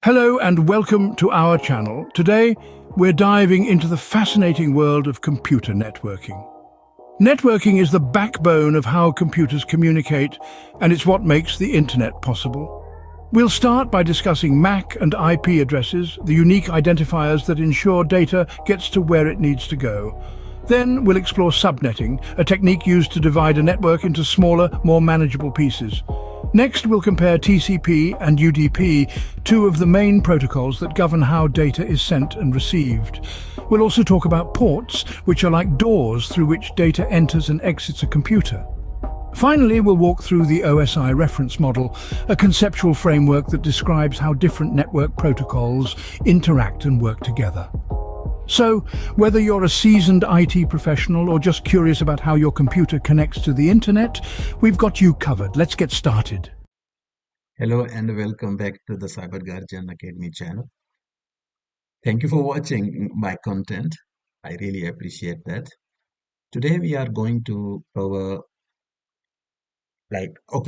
Hello and welcome to our channel. Today, we're diving into the fascinating world of computer networking. Networking is the backbone of how computers communicate, and it's what makes the internet possible. We'll start by discussing MAC and IP addresses, the unique identifiers that ensure data gets to where it needs to go. Then we'll explore subnetting, a technique used to divide a network into smaller, more manageable pieces. Next, we'll compare TCP and UDP, two of the main protocols that govern how data is sent and received. We'll also talk about ports, which are like doors through which data enters and exits a computer. Finally, we'll walk through the OSI Reference Model, a conceptual framework that describes how different network protocols interact and work together. So, whether you're a seasoned IT professional or just curious about how your computer connects to the internet, we've got you covered. Let's get started. Hello and welcome back to the Cyber Guardian Academy channel. Thank you for watching my content. I really appreciate that. Today we are going to cover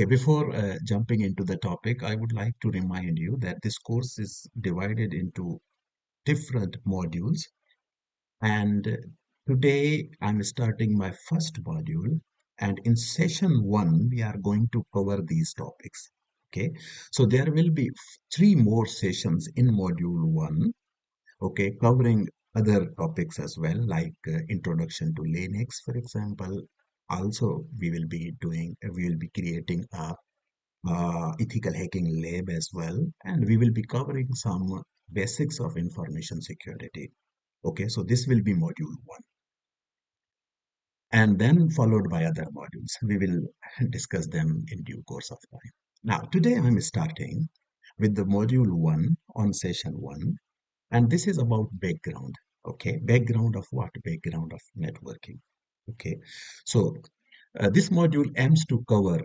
before jumping into the topic, I would like to remind you that this course is divided into different modules. And today I'm starting my first module, and in session 1 we are going to cover these topics. Okay, so there will be 3 more sessions in module 1, okay, covering other topics as well, like introduction to Linux, for example. Also, we will be creating a ethical hacking lab as well, and we will be covering some basics of information security. Okay, so this will be module 1, and then followed by other modules. We will discuss them in due course of time. Now, today I'm starting with the module 1 on session 1, and this is about background. Okay, background of what? Background of networking. Okay, so this module aims to cover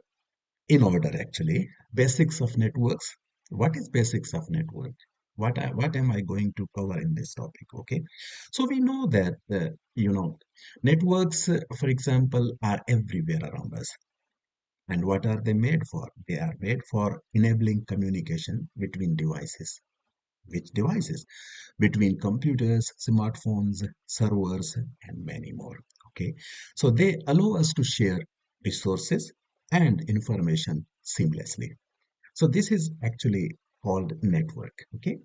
in order actually basics of networks. What is basics of network? What am I going to cover in this topic? Okay, so we know that networks, for example, are everywhere around us. And what are they made for? They are made for enabling communication between devices. Which devices? Between computers, smartphones, servers, and many more. Okay, so they allow us to share resources and information seamlessly. So this is actually called network. Okay,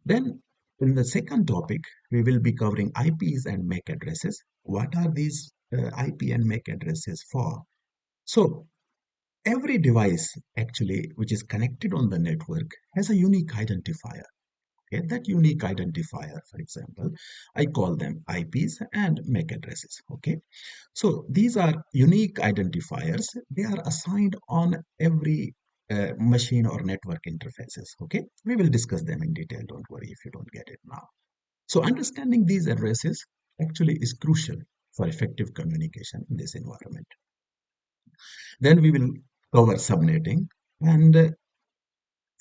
then in the second topic, we will be covering IPs and MAC addresses. What are these IP and MAC addresses for? So every device actually which is connected on the network has a unique identifier. Okay, that unique identifier, for example, I call them IPs and MAC addresses. Okay, so these are unique identifiers. They are assigned on every machine or network interfaces. Okay, we will discuss them in detail. Don't worry if you don't get it now. So understanding these addresses actually is crucial for effective communication in this environment. Then we will cover subnetting, and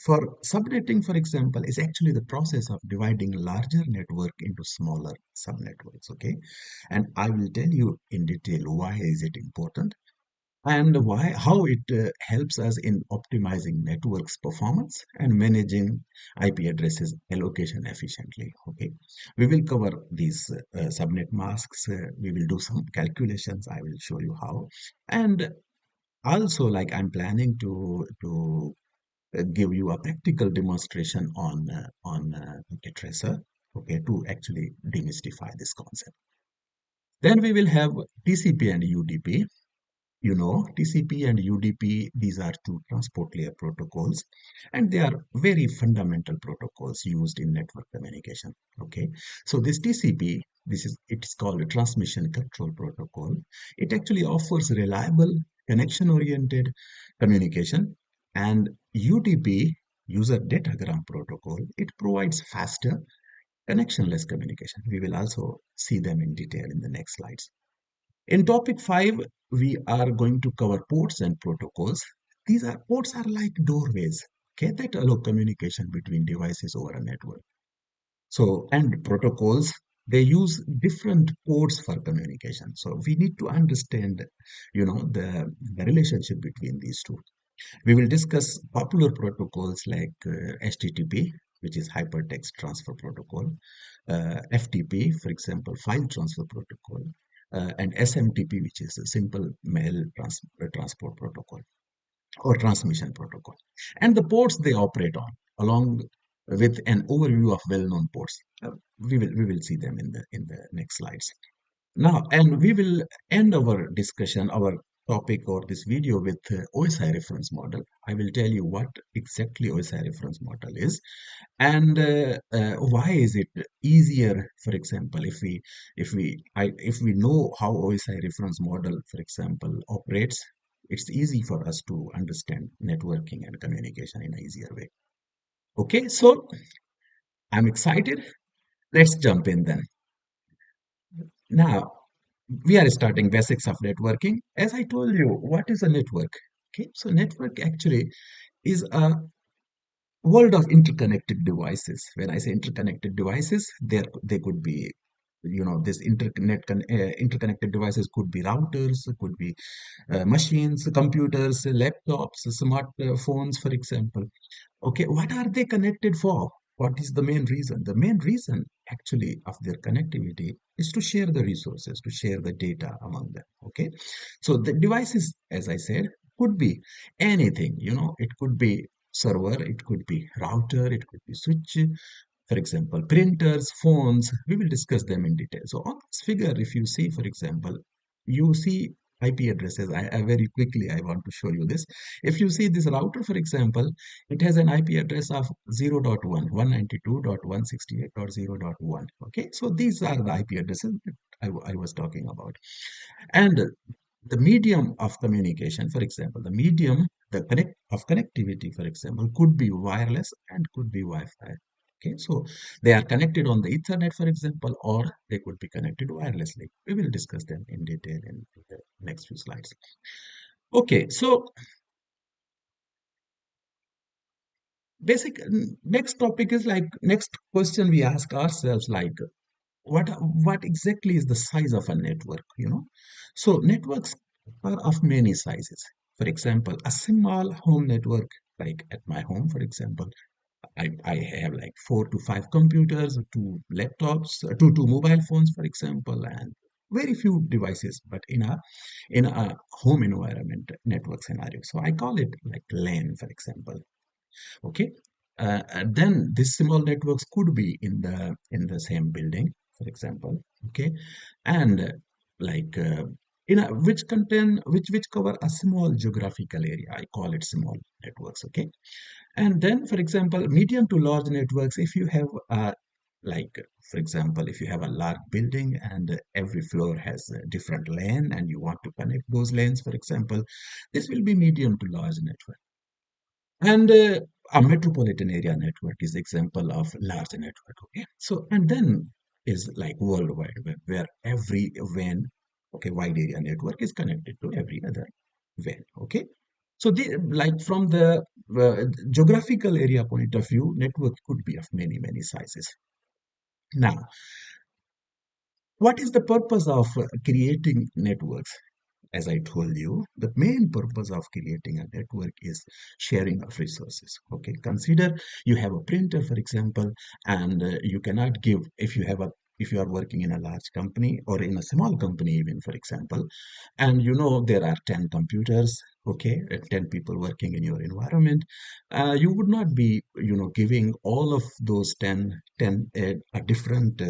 for subnetting, for example, is actually the process of dividing larger network into smaller subnetworks. Okay, and I will tell you in detail why is it important and how it helps us in optimizing networks performance and managing IP addresses allocation efficiently. Okay, we will cover these subnet masks. We will do some calculations. I will show you how, and also like I'm planning to give you a practical demonstration on a tracer, okay, to actually demystify this concept. Then we will have TCP and UDP. You know, TCP and UDP, these are two transport layer protocols, and they are very fundamental protocols used in network communication. Okay, so this TCP, it's called a transmission control protocol. It actually offers reliable connection-oriented communication, and UDP, user datagram protocol, it provides faster connectionless communication. We will also see them in detail in the next slides. In topic 5, we are going to cover ports and protocols. These are ports are like doorways, okay, that allow communication between devices over a network. So, and protocols, they use different ports for communication. So we need to understand, the relationship between these two. We will discuss popular protocols like HTTP, which is Hypertext Transfer Protocol, FTP, for example, File Transfer Protocol, and SMTP, which is a Simple Mail Transport Protocol or Transmission Protocol. And the ports they operate on, along with an overview of well-known ports. We will see them in the next slides. Now, and we will end our discussion, our topic or this video with OSI reference model. I will tell you what exactly OSI reference model is and why is it easier, for example, if we know how OSI reference model, for example, operates, it's easy for us to understand networking and communication in an easier way. Okay, so I'm excited. Let's jump in then. Now, we are starting basics of networking. As I told you, what is a network? Okay, so network actually is a world of interconnected devices. When I say interconnected devices, they could be, this interconnected devices could be routers, could be machines, computers, laptops, smartphones, for example. Okay, what are they connected for? What is the main reason? The main reason actually of their connectivity is to share the resources, to share the data among them. Okay, so the devices, as I said, could be anything. It could be server, it could be router, it could be switch, for example, printers, phones. We will discuss them in detail. So on this figure, if you see, for example, you see IP addresses. I very quickly, I want to show you this. If you see this router, for example, it has an IP address of 0.1, 192.168.0.1. Okay, so these are the IP addresses that I was talking about. And the medium of communication, for example, the medium of connectivity, for example, could be wireless and could be Wi-Fi. Okay, so they are connected on the Ethernet, for example, or they could be connected wirelessly. We will discuss them in detail in the next few slides. Okay, so next topic is like next question we ask ourselves, like what exactly is the size of a network, so networks are of many sizes. For example, a small home network, like at my home, for example, I have like 4 to 5 computers, 2 laptops, two mobile phones, for example, and very few devices, but in a home environment network scenario, so I call it like LAN, for example. Okay, and then these small networks could be in the same building, for example. Okay, and like which contain which cover a small geographical area. I call it small networks. Okay, and then, for example, medium to large networks. If you have like, for example, if you have a large building and every floor has a different LAN and you want to connect those LANs, for example, this will be medium to large network. And a metropolitan area network is example of large network. Okay, so and then is like worldwide web, where every WAN, okay, wide area network is connected to every other WAN. Okay, so like from the geographical area point of view, network could be of many sizes. Now, what is the purpose of creating networks? As I told you, the main purpose of creating a network is sharing of resources. Okay, consider you have a printer, for example, and you cannot give, if you are working in a large company or in a small company even, for example, and there are 10 computers, okay, 10 people working in your environment, you would not be giving all of those 10 a different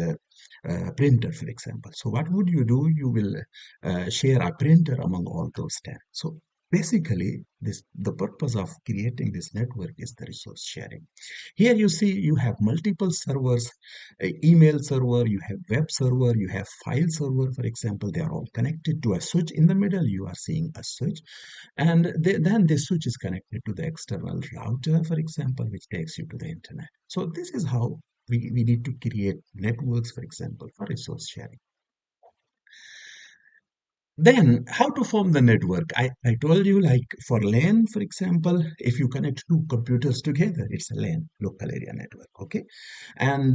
printer, for example. So what would you do? You will share a printer among all those 10. So basically, the purpose of creating this network is the resource sharing. Here you see you have multiple servers, email server, you have web server, you have file server, for example. They are all connected to a switch. In the middle, you are seeing a switch. And then this switch is connected to the external router, for example, which takes you to the internet. So this is how we need to create networks, for example, for resource sharing. Then, how to form the network? I told you, like for LAN, for example, if you connect two computers together, it's a LAN, local area network, okay? And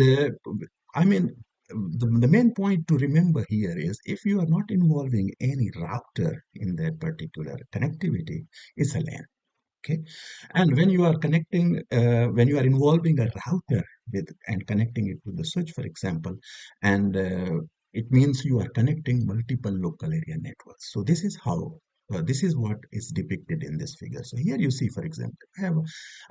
I mean, the main point to remember here is if you are not involving any router in that particular connectivity, it's a LAN. Okay, and when you are connecting, when you are involving a router with and connecting it to the switch, for example, and it means you are connecting multiple local area networks. So this is how. This is what is depicted in this figure. So here you see, for example, I have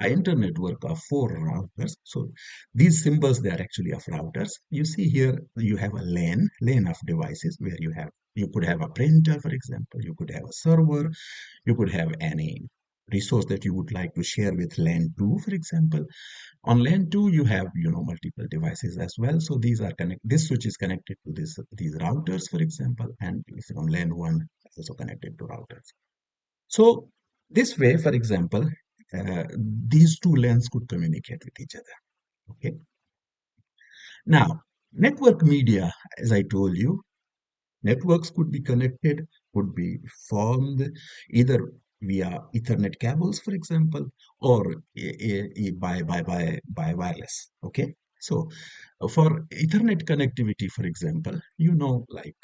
an internet of 4 routers. So these symbols, they are actually of routers. You see here, you have a LAN of devices where you could have a printer, for example, you could have a server, you could have any resource that you would like to share with LAN 2, for example. On LAN 2, you have multiple devices as well. So these are this switch is connected to these routers, for example, and if on LAN 1, also connected to routers. So this way, for example, these two LANs could communicate with each other. Okay. Now, network media, as I told you, networks could be connected, could be formed either via Ethernet cables, for example, or by wireless. Okay, so for Ethernet connectivity, for example, like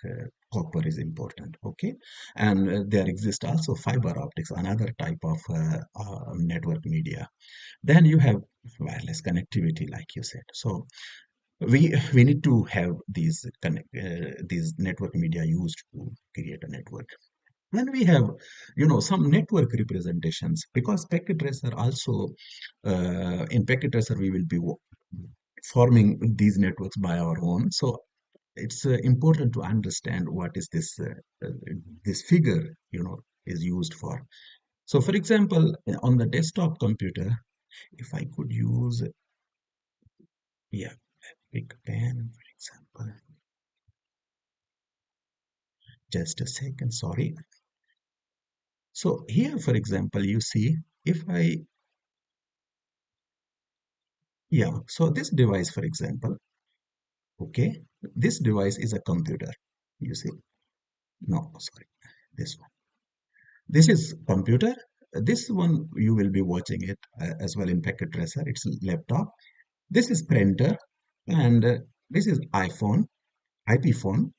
copper is important. Okay, and there exists also fiber optics, another type of network media. Then you have wireless connectivity, like you said. So we need to have these network media used to create a network. Then we have some network representations, because packet tracer also in packet tracer we will be forming these networks by our own. So it's important to understand what is this figure is used for. So for example, on the desktop computer, if I could use, yeah, pick pen, for example. Just a second, sorry. So here, for example, you see, if I, yeah, so this device, for example, okay, this device is a computer. You see, no, sorry, this one. This is computer. This one, you will be watching it as well in packet tracer. It's laptop. This is printer, and this is iPhone, IP phone.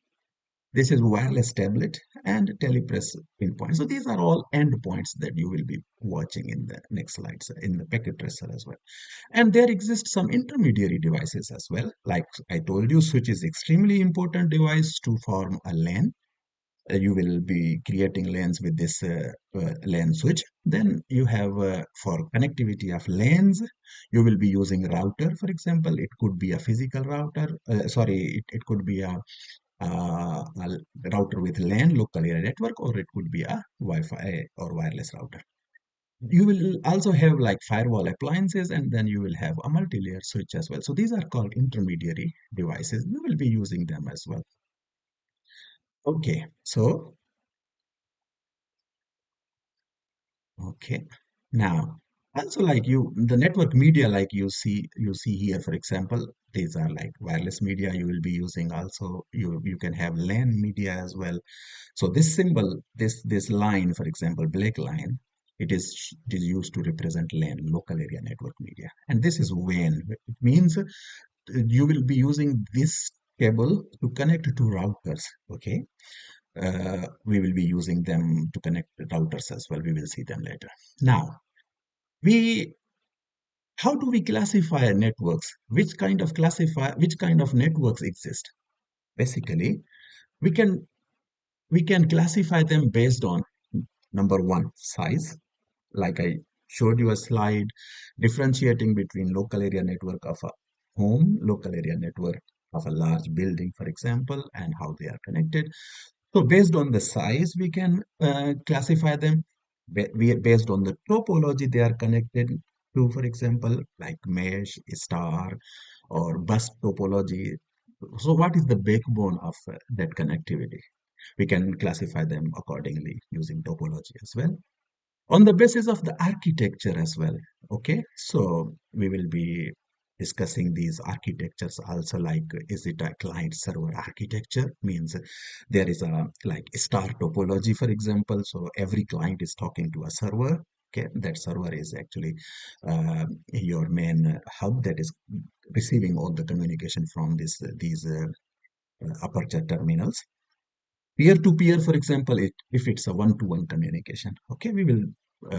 This is wireless tablet and telepress pinpoint. So these are all endpoints that you will be watching in the next slides in the packet tracer as well. And there exist some intermediary devices as well. Like I told you, switch is extremely important device to form a LAN. You will be creating LANs with this LAN switch. Then you have for connectivity of LANs, you will be using router, for example. It could be a physical router. It could be a router with LAN, local area network, or it could be a Wi-Fi or wireless router. You will also have like firewall appliances, and then you will have a multi-layer switch as well. So these are called intermediary devices. We will be using them as well. Okay, so okay. Now, also like the network media, like you see here, for example, these are like wireless media. You will be using also, you can have LAN media as well. So this symbol, this line, for example, black line, it is used to represent LAN, local area network media. And this is WAN. It means you will be using this cable to connect to routers. Okay, we will be using them to connect the routers as well. We will see them later. Now, we how do we classify networks? Which kind of networks exist? Basically, we can we can classify them based on number one, size. Like I showed you a slide differentiating between local area network of a home, local area network of a large building, for example, and how they are connected. So based on the size, we can classify them. Based on the topology they are connected to, for example, like mesh, star, or bus topology. So what is the backbone of that connectivity? We can classify them accordingly using topology as well, on the basis of the architecture as well. Okay, so we will be discussing these architectures also, like is it a client server architecture, means there is a like star topology, for example. So every client is talking to a server. Okay, that server is actually your main hub that is receiving all the communication from these aperture terminals. Peer to peer, for example, if it's a one-to-one communication, okay, we will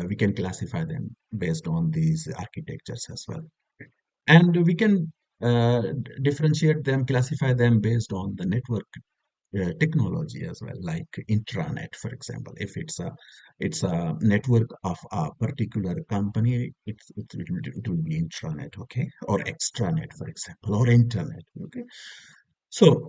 we can classify them based on these architectures as well. And we can differentiate them, classify them based on the network technology as well, like intranet, for example. If it's a network of a particular company, it will be intranet, okay, or extranet, for example, or internet, okay. So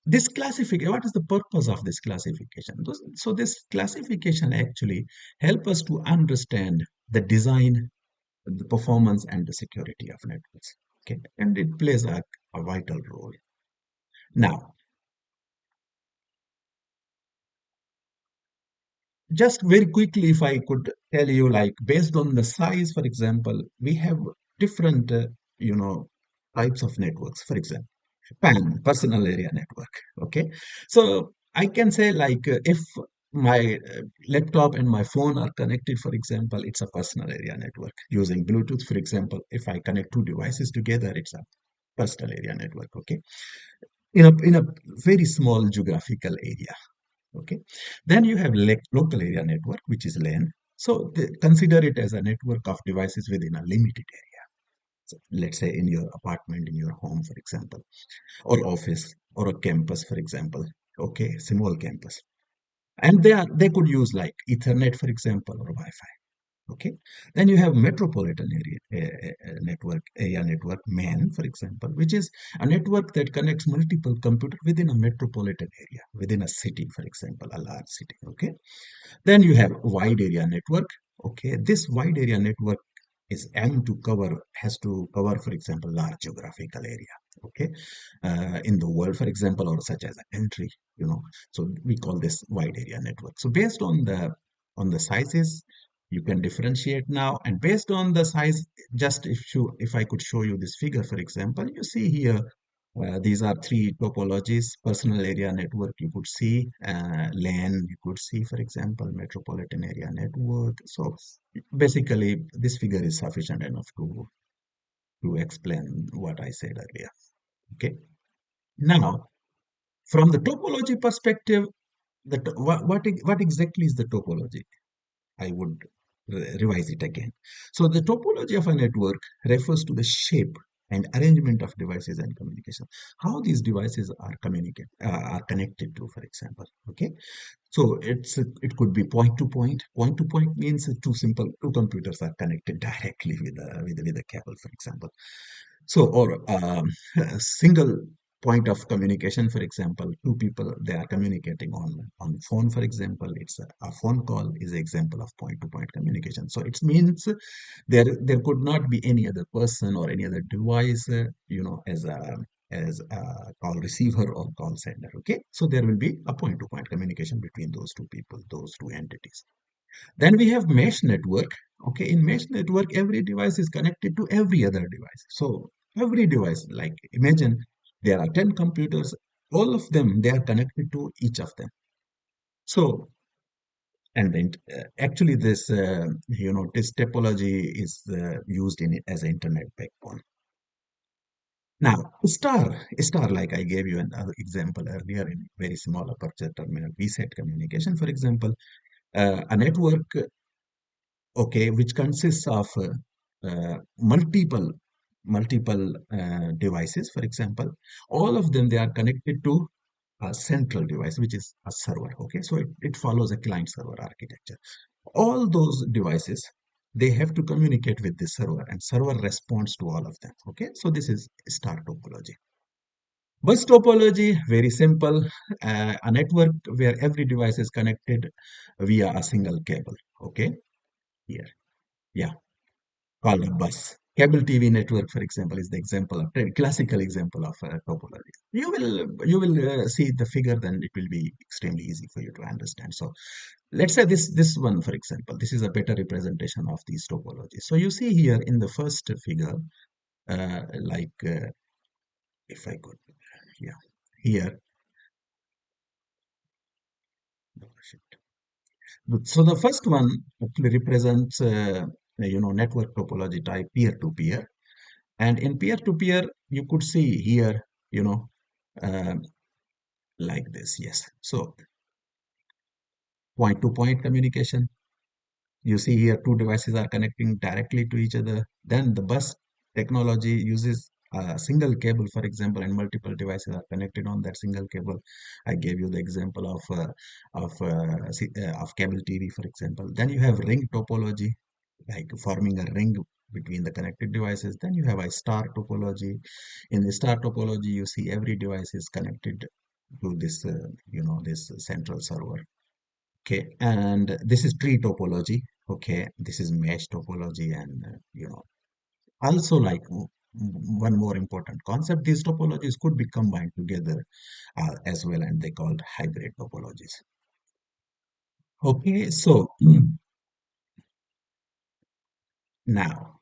this classification, what is the purpose of this classification? So this classification actually help us to understand the design, the performance, and the security of networks, okay, and it plays a vital role. Now, just very quickly, if I could tell you, like based on the size, for example, we have different, you know, types of networks. For example, PAN, personal area network. Okay, so I can say like if my laptop and my phone are connected, for example, it's a personal area network using Bluetooth. For example, if I connect two devices together, it's a personal area network. Okay, in a very small geographical area. Okay, then you have local area network, which is LAN. So consider it as a network of devices within a limited area. So let's say in your apartment, in your home, for example, or office, or a campus, for example. Okay, small campus, and they could use like Ethernet, for example, or Wi-Fi. Okay, then you have metropolitan area network, MAN, for example, which is a network that connects multiple computers within a metropolitan area, within a city, for example, a large city. Okay, then you have wide area network. Okay, this wide area network is aimed to cover, has to cover, for example, large geographical area. Okay, in the world, for example, or such as a country. So we call this wide area network. So based on the sizes, you can differentiate now, and based on the size, just if I could show you this figure, for example, you see here these are three topologies: personal area network, you could see, LAN, you could see, for example, metropolitan area network. So basically, this figure is sufficient enough to explain what I said earlier. Okay. Now, from the topology perspective, what exactly is the topology? I would revise it again. So the topology of a network refers to the shape and arrangement of devices and communication. How these devices are connected to, for example. Okay. So it could be point to point. Point to point means two computers are connected directly with a cable, for example. So, or a single point of communication, for example, two people, they are communicating on phone, for example. It's a phone call is an example of point to point communication. So it means there could not be any other person or any other device, as a call receiver or call sender. Okay, so there will be a point to point communication between those two people, those two entities. Then we have mesh network. Okay, in mesh network, every device is connected to every other device. So every device, like imagine there are 10 computers, all of them, they are connected to each of them. So, and then actually this topology is used in as an internet backbone. Now, star, like I gave you another example earlier in very small aperture terminal VSAT communication, for example, a network, okay, which consists of multiple devices, for example. All of them, they are connected to a central device, which is a server. Okay, so it follows a client server architecture. All those devices, they have to communicate with the server, and server responds to all of them. Okay, so this is star topology. Bus topology, very simple. A network where every device is connected via a single cable. Okay, here, yeah, called a bus. Cable TV network, for example, is the example of classical example of topology. You will see the figure, then it will be extremely easy for you to understand. So let's say this one, for example, this is a better representation of these topologies. So you see here in the first figure, if I could, yeah, here. So the first one actually represents, network topology type peer-to-peer. And in peer-to-peer, you could see here, you know, uh, like this, yes. So point-to-point communication. You see here two devices are connecting directly to each other. Then the bus technology uses a single cable, for example, and multiple devices are connected on that single cable. I gave you the example of cable TV, for example. Then you have ring topology, like forming a ring between the connected devices. Then you have a star topology. In the star topology, you see every device is connected to this, this central server. Okay, and this is tree topology. Okay, this is mesh topology, and also like one more important concept, these topologies could be combined together as well, and they called hybrid topologies. Okay, so now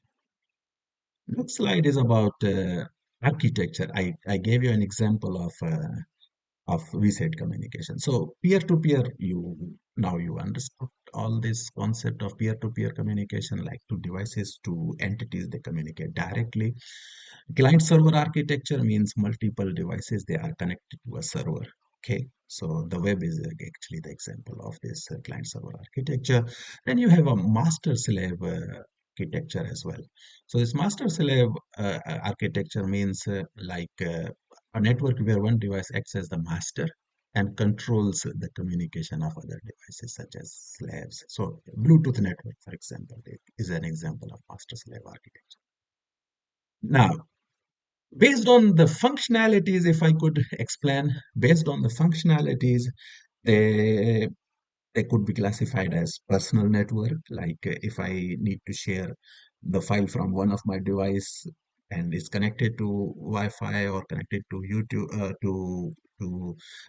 next slide is about architecture. I gave you an example of vSAT communication. So peer-to-peer, now you understood all this concept of peer-to-peer communication, like two devices, two entities, they communicate directly. Client-server architecture means multiple devices, they are connected to a server. Okay, so the web is actually the example of this client-server architecture. Then you have a master-slave architecture as well. So this master-slave architecture means a network where one device acts as the master and controls the communication of other devices such as slaves. So Bluetooth network, for example, is an example of master-slave architecture. Now, based on the functionalities, if I could explain, based on the functionalities, they they could be classified as personal network. Like if I need to share the file from one of my device and it's connected to Wi-Fi or connected to YouTube to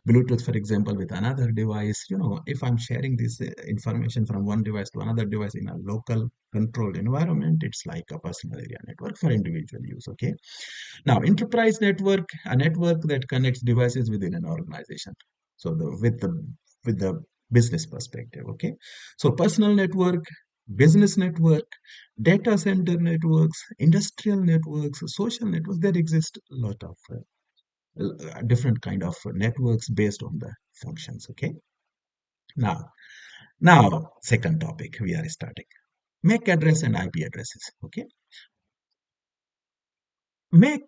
Bluetooth, for example, with another device. If I'm sharing this information from one device to another device in a local controlled environment, it's like a personal area network for individual use. Okay. Now, enterprise network, a network that connects devices within an organization. So with the business perspective, okay? So personal network, business network, data center networks, industrial networks, social networks, there exist a lot of different kind of networks based on the functions, okay? Now, second topic we are starting. MAC address and IP addresses, okay? MAC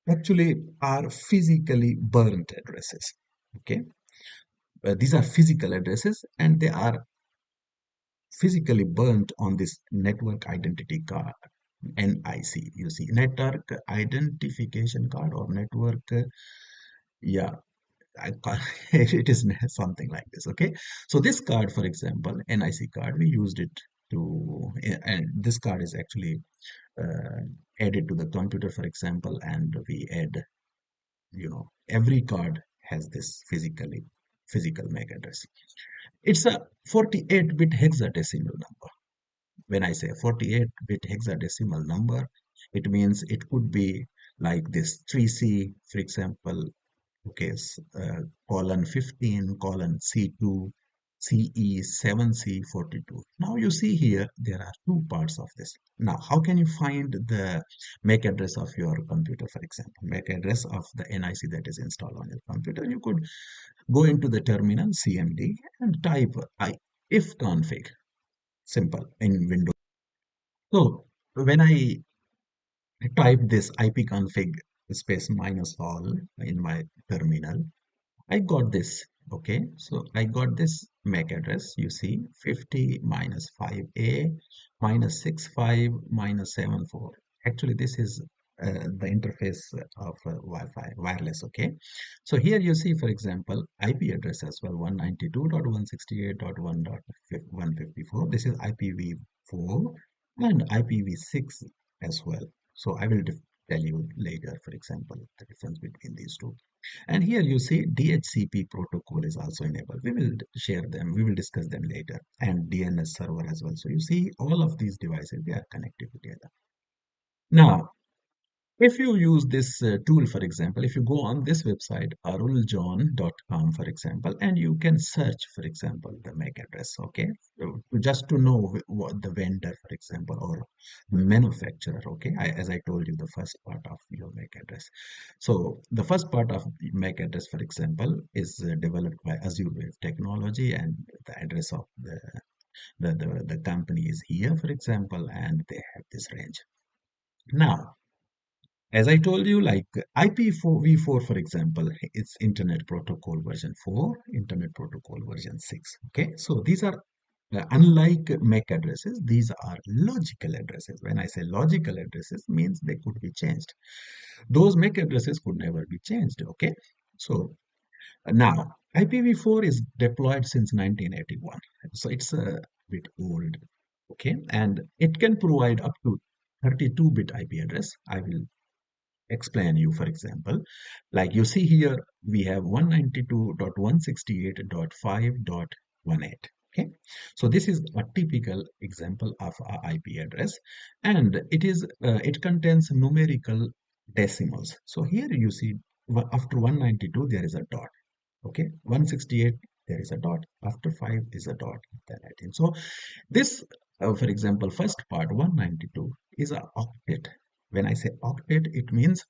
actually are physically burnt addresses, okay? These are physical addresses and they are physically burnt on this network identity card, NIC. You see, network identification card or network, yeah, it is something like this. Okay, so this card, for example, NIC card, we used it to, and this card is actually uh, added to the computer, for example, and we add, every card has this physical MAC address. It's a 48-bit hexadecimal number. When I say 48-bit hexadecimal number, it means it could be like this 3C, for example, okay, colon 15, colon C2, CE 7C42. Now you see here, there are two parts of this. Now, how can you find the MAC address of your computer, for example, MAC address of the NIC that is installed on your computer? You could go into the terminal CMD and type ifconfig, simple, in Windows. So when I type this ipconfig space minus all in my terminal, I got this. Okay, so I got this MAC address. You see 50 minus 5A minus 65 minus 74. Actually, this is the interface of Wi-Fi wireless. Okay, so here you see, for example, IP address as well, 192.168.1.154. This is IPv4 and IPv6 as well. So I will tell you later, for example, the difference between these two. And here you see DHCP protocol is also enabled. We will share them. We will discuss them later. And DNS server as well. So you see all of these devices, they are connected together. Now, If you use this tool, for example, if you go on this website, aruljohn.com, for example, and you can search, for example, the MAC address, okay? So, just to know what the vendor, for example, or manufacturer, okay? As I told you, the first part of your MAC address. So the first part of MAC address, for example, is developed by Azure Wave Technology, and the address of the company is here, for example, and they have this range. Now, as I told you, like IPv4, for example, it's Internet Protocol version 4, Internet Protocol version 6. Okay, so these are unlike MAC addresses, these are logical addresses. When I say logical addresses, means they could be changed. Those MAC addresses could never be changed. Okay, so now IPv4 is deployed since 1981, so it's a bit old. Okay, and it can provide up to 32-bit IP address. I will explain you, for example, like you see here, we have 192.168.5.18. Okay, so this is a typical example of a IP address, and it contains numerical decimals. So here you see after 192 there is a dot. Okay, 168 there is a dot, after 5 is a dot, then 18. So this, for example, first part 192 is a octet. When I say octet, it means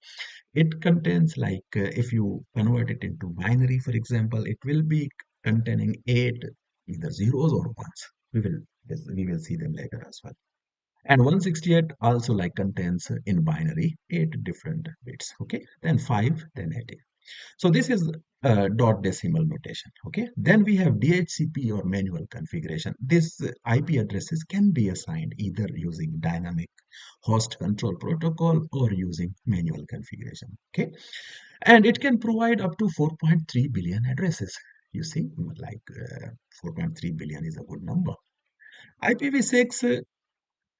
it contains, like if you convert it into binary, for example, it will be containing 8 either zeros or ones. We will see them later as well. And 168 also like contains in binary 8 different bits. Okay, then 5, then 18. So this is dot decimal notation. Okay, then we have DHCP or manual configuration. This IP addresses can be assigned either using dynamic host control protocol or using manual configuration. Okay, and it can provide up to 4.3 billion addresses. You see, like 4.3 billion is a good number. IPv6,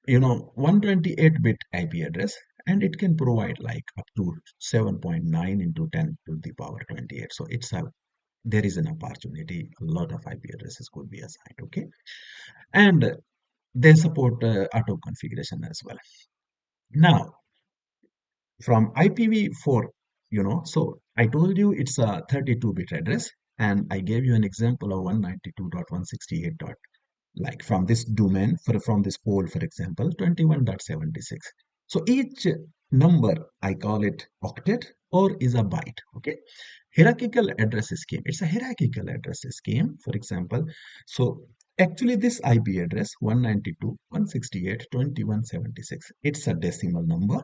128-bit IP address, and it can provide like up to 7.9 into 10 to the power 28. So there is an opportunity. A lot of IP addresses could be assigned. Okay, and they support auto configuration as well. Now, from IPv4, so I told you it's a 32-bit address, and I gave you an example of 192.168. Like from this domain, from this pole, for example, 21.76. So each number, I call it octet or is a byte. Okay, hierarchical address scheme, it's a hierarchical address scheme, for example. So actually this IP address 192.168.21.76, it's a decimal number.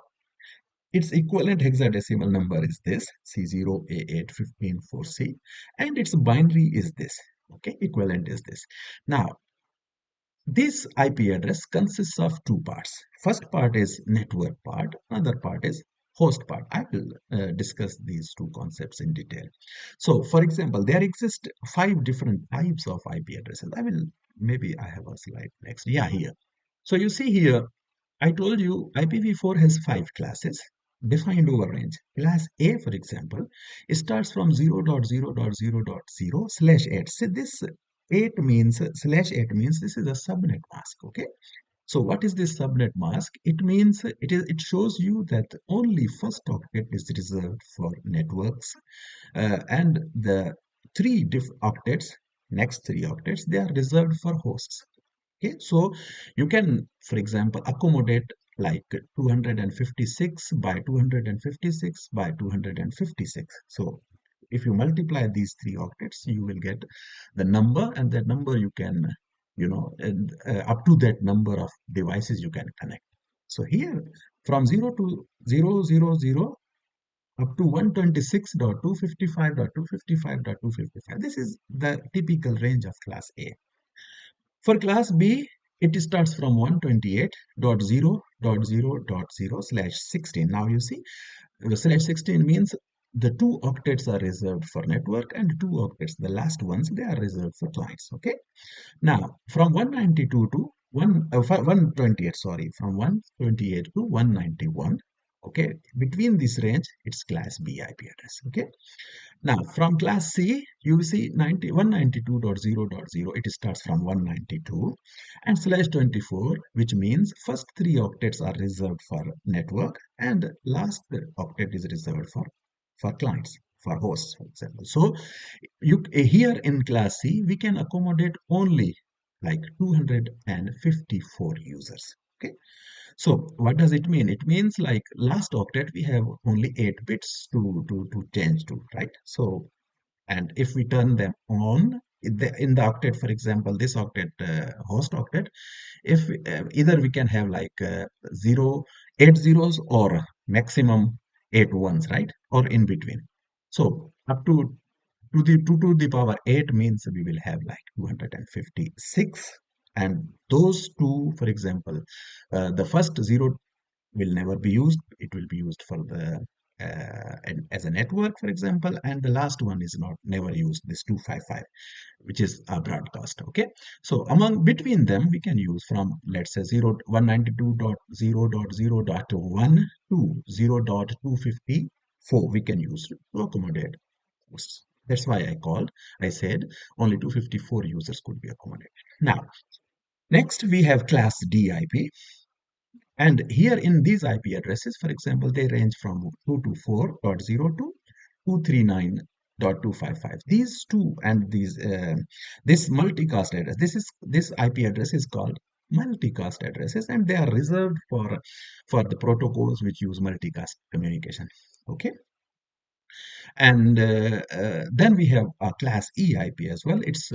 Its equivalent hexadecimal number is this C0A8154C, and its binary is this. Okay, equivalent is this. Now, this IP address consists of two parts. First part is network part, another part is host part. I will discuss these two concepts in detail. So, for example, there exist 5 different types of IP addresses. Maybe I have a slide next. Yeah, here. So you see here, I told you IPv4 has 5 classes defined over range. Class A, for example, it starts from 0.0.0.0/8. So this 8 means /8 means this is a subnet mask. Okay, so what is this subnet mask? It means it shows you that only first octet is reserved for networks, and the next three octets, they are reserved for hosts. Okay, so you can, for example, accommodate like 256 by 256 by 256. So if you multiply these 3 octets, you will get the number, and that number you can, up to that number of devices you can connect. So here, from 0 to 000 up to 126.255.255.255. This is the typical range of class A. For class B, it starts from 128.0.0.0/16. Now you see, /16 means the 2 octets are reserved for network, and 2 octets, the last ones, they are reserved for clients. Okay. Now, from 192 to 128, sorry, from 128 to 191. Okay, between this range, it's class B IP address. Okay, now from class C, you see 192.0.0, it starts from 192 and slash 24, which means first three octets are reserved for network and last octet is reserved for clients, for hosts, for example. So you here in class C, we can accommodate only like 254 users. Okay, so what does it mean? It means like last octet we have only 8 bits to change to, right? So and if we turn them on in the octet, for example, this octet, host octet, if either we can have like 8 zeros or maximum 8 ones, right? Or in between. So up to the 2 to the power 8 means we will have like 256, and those two, for example, the first zero will never be used. It will be used for the as a network, for example, and the last one is not never used, this 255, which is a broadcast. Okay, so among between them we can use from, let's say, 192.0.0.1 to 0.254 we can use to accommodate hosts. That's why I said only 254 users could be accommodated. Now next we have class D IP. And here in these IP addresses, for example, they range from 224.0 to 239.255. These two and this multicast address, this IP address is called multicast addresses, and they are reserved for the protocols which use multicast communication. Okay, and then we have a class E IP as well. It's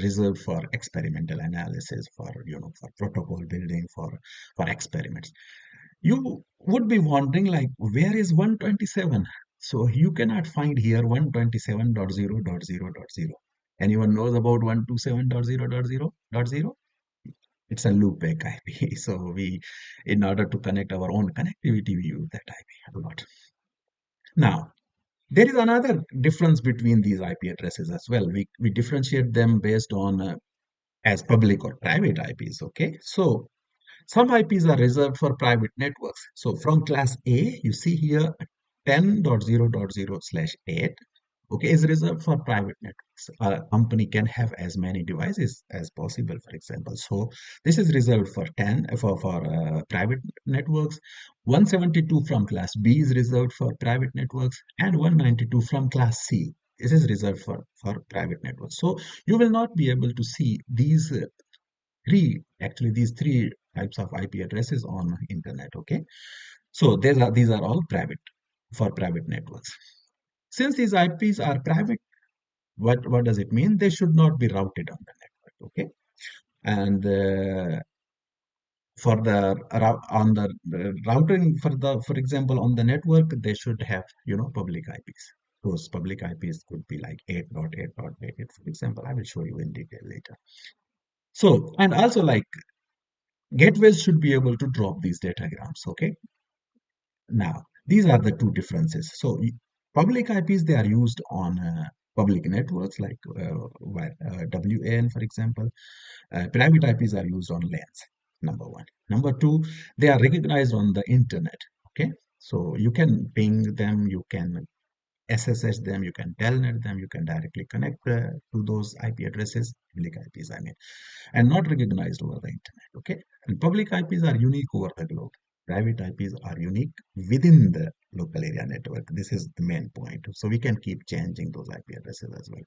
reserved for experimental analysis, for for protocol building, for experiments. You would be wondering, like, where is 127? So you cannot find here 127.0.0.0. Anyone knows about 127.0.0.0? It's a loopback IP. So in order to connect our own connectivity, we use that IP a lot. Now, there is another difference between these IP addresses as well. We differentiate them based on as public or private IPs. Okay, so some IPs are reserved for private networks. So from class A, you see here 10.0.0/8, okay, is reserved for private networks. A company can have as many devices as possible, for example. So this is reserved for 10 for private networks. 172 from class B is reserved for private networks, and 192 from class C. This is reserved for private networks. So you will not be able to see these three types of IP addresses on internet. Okay, so these are all private, for private networks. Since these IPs are private, what does it mean? They should not be routed on the network. Okay, and for the on the routing, for example, on the network, they should have public IPs. Those public IPs could be like 8.8.8, for example. I will show you in detail later. So, and also, like, gateways should be able to drop these datagrams. Okay, now these are the two differences. So public IPs, they are used on public networks like WAN, for example. Private IPs are used on LANs, number one. Number two, they are recognized on the internet. Okay, so you can ping them, you can SSH them, you can telnet them, you can directly connect to those IP addresses, public IPs, I mean, and not recognized over the internet. Okay, and public IPs are unique over the globe. Private IPs are unique within the local area network. This is the main point. So we can keep changing those IP addresses as well.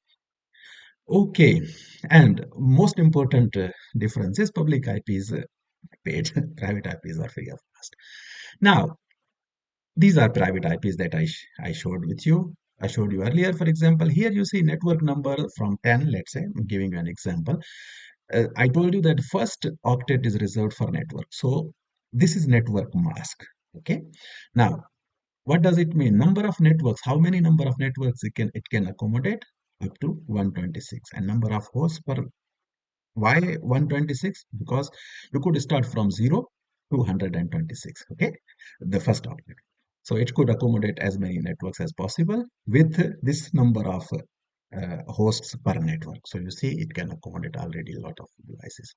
Okay, and most important difference is public IPs paid, private IPs are free of cost. Now, these are private IPs that I showed with you. I showed you earlier. For example, here you see network number from 10, let's say. I'm giving you an example. I told you that first octet is reserved for network. So this is network mask. Okay. Now, what does it mean? Number of networks. How many number of networks it can accommodate? Up to 126. And number of hosts per. Why 126? Because you could start from 0 to 126. Okay. The first octet. So it could accommodate as many networks as possible with this number of hosts per network. So you see, it can accommodate already a lot of devices.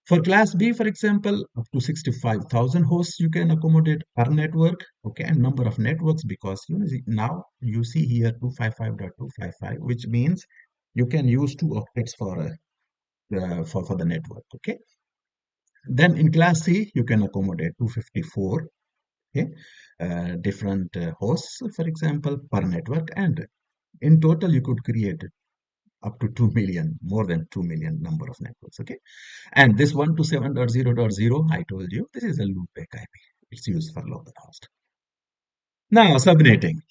For class B, for example, up to 65,000 hosts you can accommodate per network, okay, and number of networks, because now you see here 255.255, which means you can use two octets for the network, okay. Then in class C, you can accommodate 254, okay, different hosts, for example, per network, and in total you could create up to 2 million, more than 2 million number of networks, okay. And this 127.0.0, I told you, this is a loopback IP. It's used for localhost. Now, subnetting.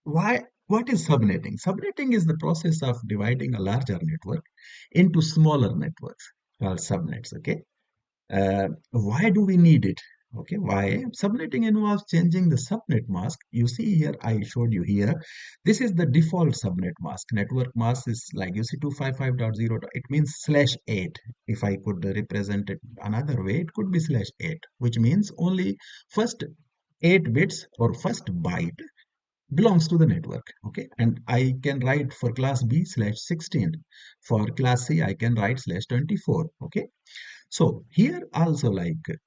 What is subnetting? Subnetting is the process of dividing a larger network into smaller networks called subnets, okay? Why do we need it? Okay, why? Subnetting involves changing the subnet mask. You see here, I showed you here. This is the default subnet mask. Network mask is like, you see 255.0. It means /8. If I could represent it another way, it could be /8, which means only first 8 bits or first byte belongs to the network. Okay, and I can write for class B /16. For class C, I can write /24. Okay, so here also, like,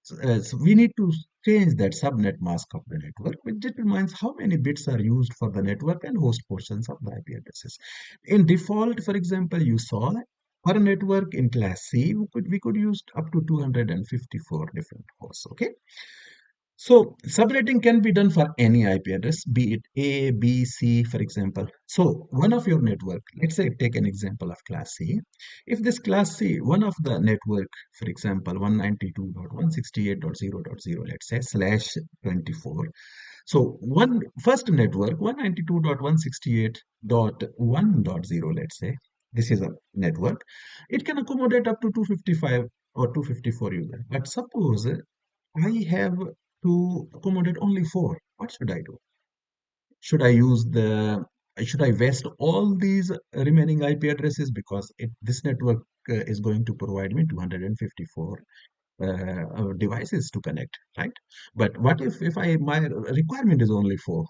so we need to change that subnet mask of the network, which determines how many bits are used for the network and host portions of the IP addresses. In default, for example, you saw per network in class C, we could use up to 254 different hosts. Okay, so subnetting can be done for any IP address, be it A, B, C, for example. So one of your network, let's say take an example of class C. If this class C, one of the network, for example, 192.168.0.0, let's say /24. So one first network, 192.168.1.0, let's say, this is a network. It can accommodate up to 255 or 254 users. But suppose I have to accommodate only 4. What should I do? Should I use the should I waste all these remaining IP addresses, because this network is going to provide me 254 devices to connect, right? But what if my requirement is only 4?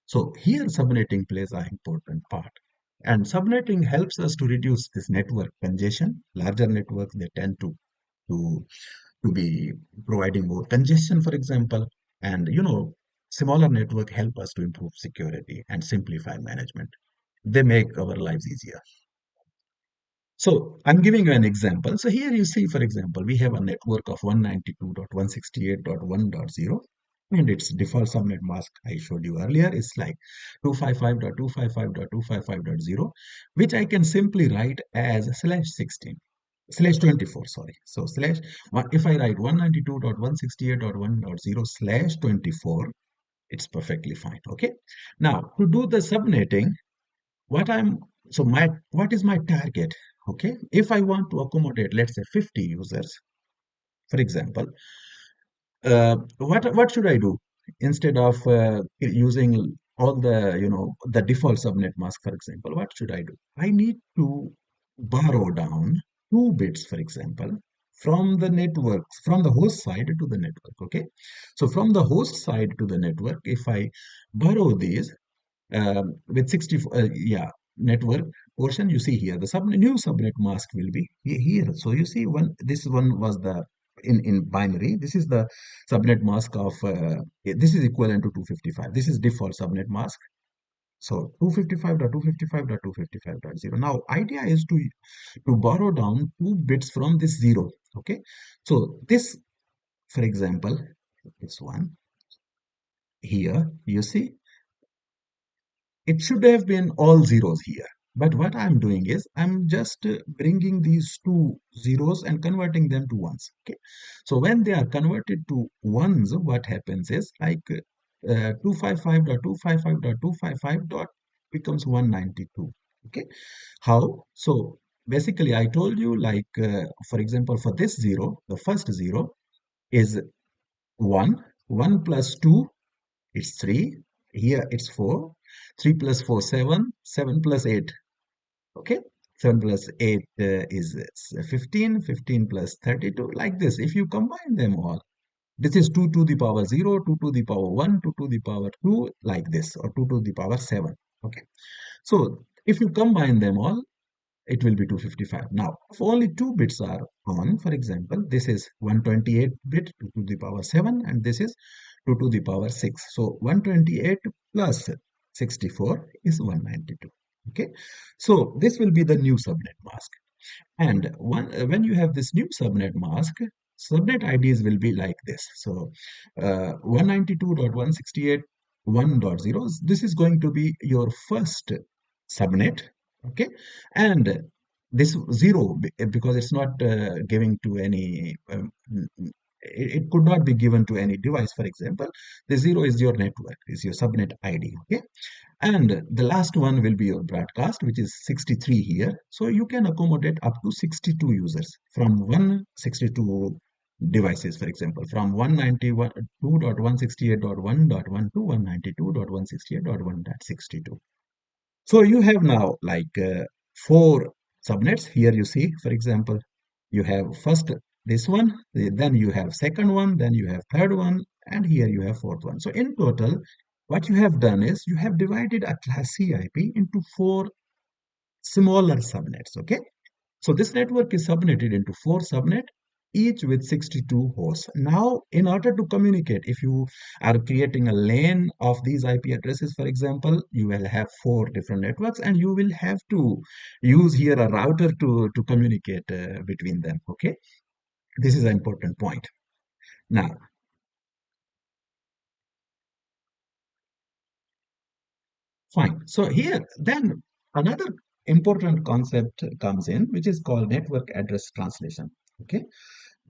So here subnetting plays an important part. And subnetting helps us to reduce this network congestion. Larger networks, they tend to to be providing more congestion, for example. And smaller network help us to improve security and simplify management. They make our lives easier. So I'm giving you an example. So here you see, for example, we have a network of 192.168.1.0, and its default subnet mask I showed you earlier is like 255.255.255.0, which I can simply write as /16. /24, sorry. So if I write 192.168.1.0 /24, it's perfectly fine. Okay. Now to do the subnetting, what I'm so my what is my target? Okay. If I want to accommodate, let's say 50 users, for example, what should I do instead of using all the default subnet mask, for example? What should I do? I need to borrow down 2 bits, for example, from the network, from the host side to the network. Okay, so from the host side to the network, if I borrow these with 60, yeah, network portion, you see here the new subnet mask will be here. So you see, this one was the in binary. This is the subnet mask of this is equivalent to 255. This is default subnet mask. So 255.255.255.0. Now idea is to borrow down 2 bits from this 0. Okay, so this, for example, this one here, you see, it should have been all zeros here. But what I'm doing is I'm just bringing these 2 zeros and converting them to ones. Okay. So when they are converted to ones, what happens is like 255.255.255 dot becomes 192. Okay. How? So basically I told you, like, for example, for this 0, the first 0 is 1. 1 plus 2, it's 3. Here it's 4. 3 plus 4, 7. 7 plus 8. Okay. 7 plus 8 is 15. 15 plus 32. Like this. If you combine them all, this is 2 to the power 0, 2 to the power 1, 2 to the power 2, like this, or 2 to the power 7. Okay. So if you combine them all, it will be 255. Now, if only two bits are on, for example, this is 128 bit 2 to the power 7, and this is 2 to the power 6. So 128 plus 64 is 192. Okay, so this will be the new subnet mask. And when you have this new subnet mask, subnet IDs will be like this. So 192.168.1.0, this is going to be your first subnet. Okay, and this zero, because it's not giving to any, it could not be given to any device, for example. The zero is your network, is your subnet ID. Okay, and the last one will be your broadcast, which is 63 here. So you can accommodate up to 62 users from 162 devices, for example, from 192.168.1.1 to 192.168.1.62. So you have now like four subnets. Here you see, for example, you have first this one, then you have second one, then you have third one, and here you have fourth one. So in total, what you have done is you have divided a class C IP into four smaller subnets. Okay, so this network is subnetted into four subnets, each with 62 hosts. Now, in order to communicate, if you are creating a lane of these IP addresses, for example, you will have four different networks, and you will have to use here a router to communicate between them. Okay, this is an important point. Now, fine. So here, then another important concept comes in, which is called network address translation. Okay,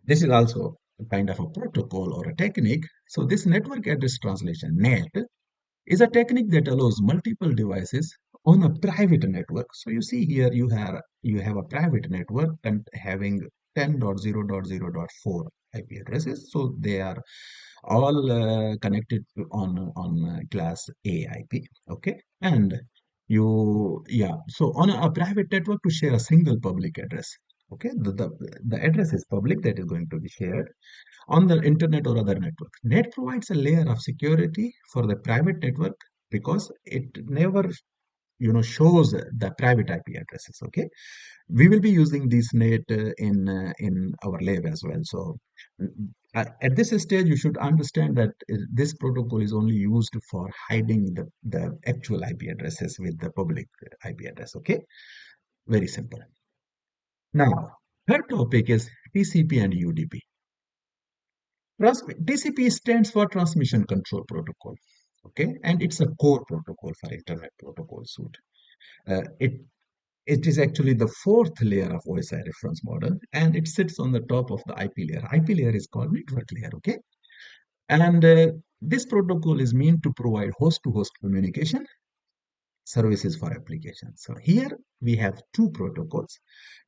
this is also a kind of a protocol or a technique. So this network address translation, NAT, is a technique that allows multiple devices on a private network. So you see here you have a private network and having 10.0.0.4 IP addresses. So they are all connected on class A IP. Okay, and so on a private network to share a single public address. Okay, the address is public that is going to be shared on the internet or other network. Net provides a layer of security for the private network because it never shows the private IP addresses. Okay, we will be using this net in our lab as well. So at this stage, you should understand that this protocol is only used for hiding the actual IP addresses with the public IP address. Okay, very simple. Now, third topic is TCP and UDP. TCP stands for Transmission Control Protocol. Okay, and it's a core protocol for Internet Protocol suite. It is actually the fourth layer of OSI reference model, and it sits on the top of the IP layer. IP layer is called network layer. Okay, and this protocol is meant to provide host-to-host communication services for applications. So here we have two protocols.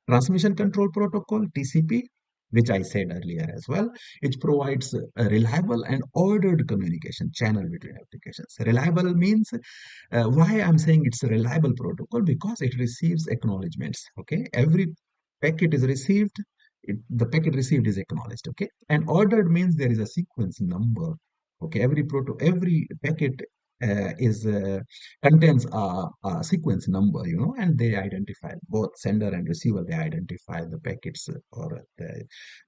Transmission Control Protocol, TCP, which I said earlier as well, it provides a reliable and ordered communication channel between applications. Reliable means, why I'm saying it's a reliable protocol, because it receives acknowledgements. Okay, every packet is received, the packet received is acknowledged. Okay, and ordered means there is a sequence number. Okay, every packet is contains a sequence number, and they identify both sender and receiver. They identify the packets or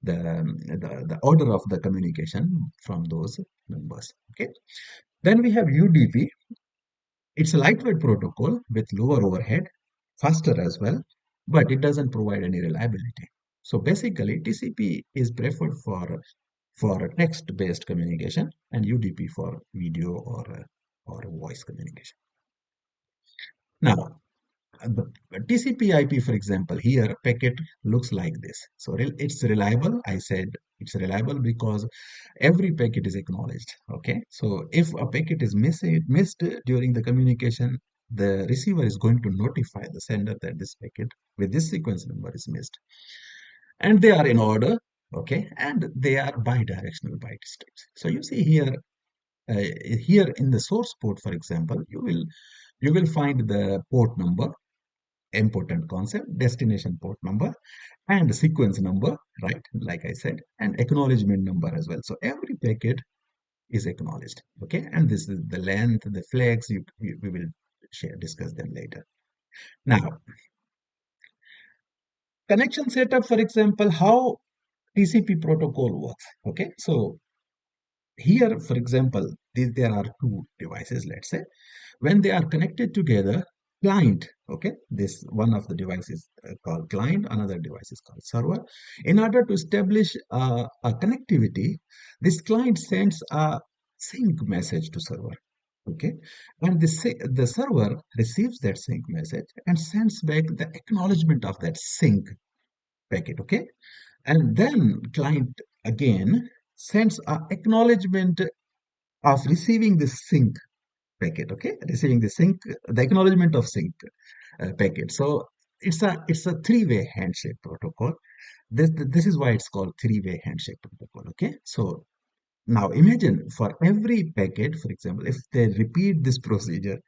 the order of the communication from those numbers. Okay, then we have UDP. It's a lightweight protocol with lower overhead, faster as well, but it doesn't provide any reliability. So basically, TCP is preferred for text-based communication, and UDP for video or voice communication. Now, the TCP IP, for example, here packet looks like this. So it's reliable. I said it's reliable because every packet is acknowledged. Okay, so if a packet is missed during the communication, the receiver is going to notify the sender that this packet with this sequence number is missed, and they are in order. Okay, and they are bidirectional byte streams. So you see here, here in the source port, for example, you will find the port number, important concept, destination port number, and sequence number, right? Like I said, and acknowledgement number as well. So every packet is acknowledged. Okay, and this is the length, the flags. We will discuss them later. Now, connection setup, for example, how TCP protocol works. Okay, so here, for example, there are two devices, let's say. When they are connected together, client, okay, this one of the devices called client, another device is called server. In order to establish a connectivity, this client sends a sync message to server, okay, and the server receives that sync message and sends back the acknowledgement of that sync packet, okay, and then client again sends a acknowledgement of receiving the sync packet, okay, receiving the sync, the acknowledgement of sync packet. So it's a three-way handshake protocol. This is why it's called three-way handshake protocol, okay. So now imagine for every packet, for example, if they repeat this procedure,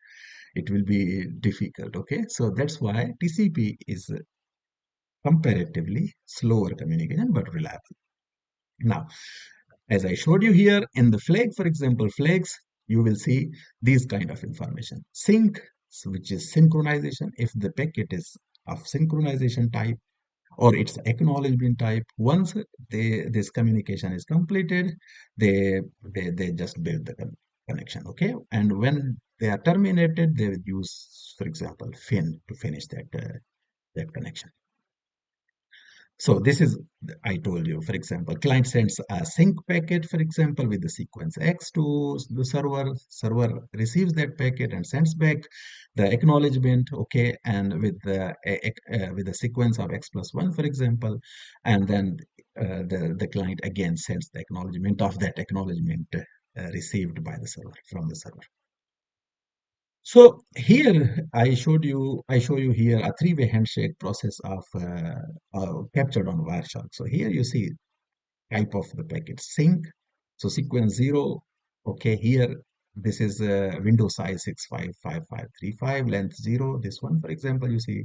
it will be difficult, okay. So that's why TCP is comparatively slower communication but reliable. Now, as I showed you here in the flag, for example, flags, you will see these kind of information. Sync, which is synchronization, if the packet is of synchronization type or its acknowledgement type. Once this communication is completed, they just build the connection, okay? And when they are terminated, they will use, for example, fin to finish that connection. So this is, I told you, for example, client sends a sync packet, for example, with the sequence X to the server. Server receives that packet and sends back the acknowledgement, okay, and with the sequence of X plus 1, for example, and then the client again sends the acknowledgement of that acknowledgement received by the server from the server. So here I show you here a three-way handshake process of captured on Wireshark. So here you see type of the packet sync. So sequence 0. Okay, here this is window size 655535, length 0. This one, for example, you see,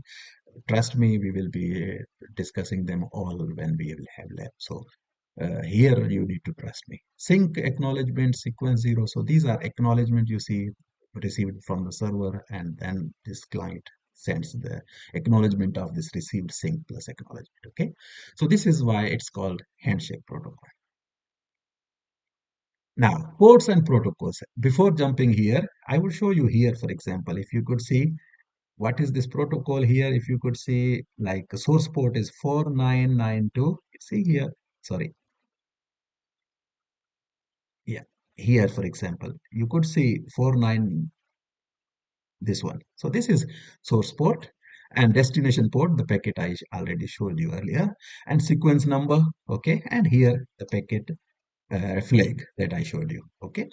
trust me, we will be discussing them all when we will have lab. So here you need to trust me. Sync acknowledgement sequence 0. So these are acknowledgement you see received from the server, and then this client sends the acknowledgement of this received sync plus acknowledgement. Okay, so this is why it's called handshake protocol. Now, ports and protocols. Before jumping here, I will show you here, for example, if you could see what is this protocol here, if you could see, like, source port is 4992. See here, sorry, yeah, here, for example, you could see 49, this one. So this is source port, and destination port, the packet I already showed you earlier, and sequence number, okay, and here the packet flag that I showed you, okay,